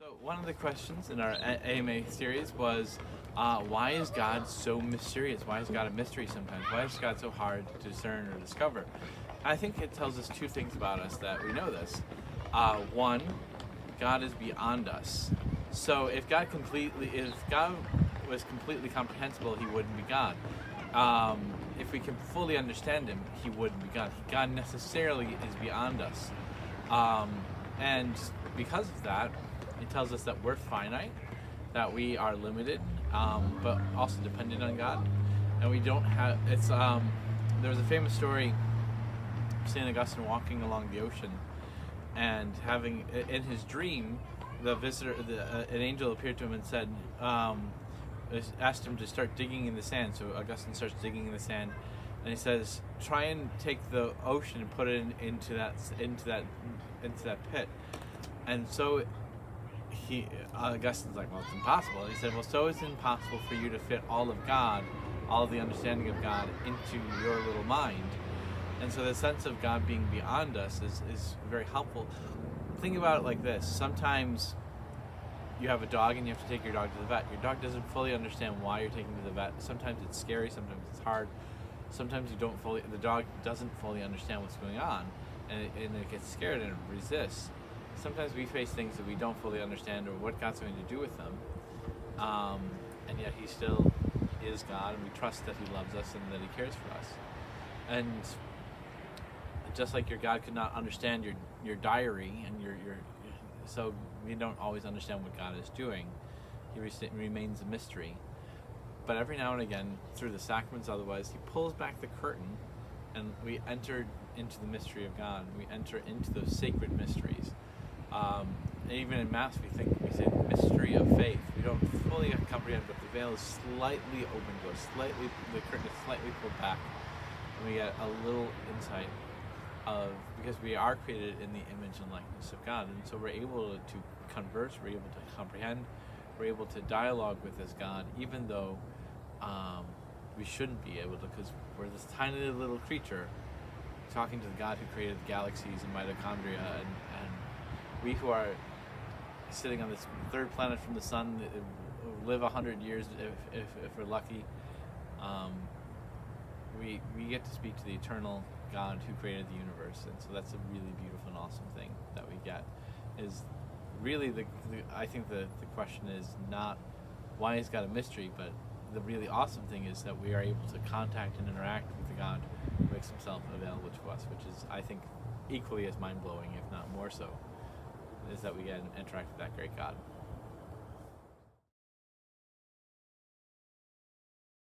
So one of the questions in our AMA series was, why is God so mysterious? Why is God a mystery sometimes? Why is God so hard to discern or discover? I think it tells us two things about us that we know this. One, God is beyond us. So if God was completely comprehensible, He wouldn't be God. If we can fully understand Him, He wouldn't be God. God necessarily is beyond us, and because of that, it tells us that we're finite, that we are limited, but also dependent on God, and we don't have. There was a famous story of Saint Augustine walking along the ocean, and having in his dream, an angel appeared to him and said, asked him to start digging in the sand. So Augustine starts digging in the sand, and he says, "Try and take the ocean and put it into that pit." And so Augustine's like, "Well, it's impossible." And he said, "Well, so it's impossible for you to fit all of God, all of the understanding of God into your little mind." And so the sense of God being beyond us is very helpful. Think about it like this. Sometimes you have a dog and you have to take your dog to the vet. Your dog doesn't fully understand why you're taking to the vet. Sometimes it's scary, sometimes it's hard. Sometimes the dog doesn't fully understand what's going on, and it gets scared and it resists. Sometimes we face things that we don't fully understand or what God's going to do with them, and yet He still is God, and we trust that He loves us and that He cares for us. And just like your God could not understand your diary and so we don't always understand what God is doing. He remains a mystery. But every now and again, through the sacraments, otherwise, He pulls back the curtain, and we enter into the mystery of God. We enter into those sacred mysteries. And even in Mass, we say mystery of faith. We don't fully comprehend, but the veil is slightly open to us. The curtain is slightly pulled back, and we get a little insight because we are created in the image and likeness of God, and so we're able to converse, we're able to comprehend, we're able to dialogue with this God, even though we shouldn't be able to, because we're this tiny little creature talking to the God who created the galaxies and mitochondria, and we who are sitting on this third planet from the sun live 100 years if we're lucky. We get to speak to the eternal God who created the universe, and so that's a really beautiful and awesome thing that we get. Is really I think the question is not why is God a mystery, but the really awesome thing is that we are able to contact and interact with the God who makes Himself available to us, which is, I think, equally as mind-blowing, if not more so, is that we get to interact with that great God.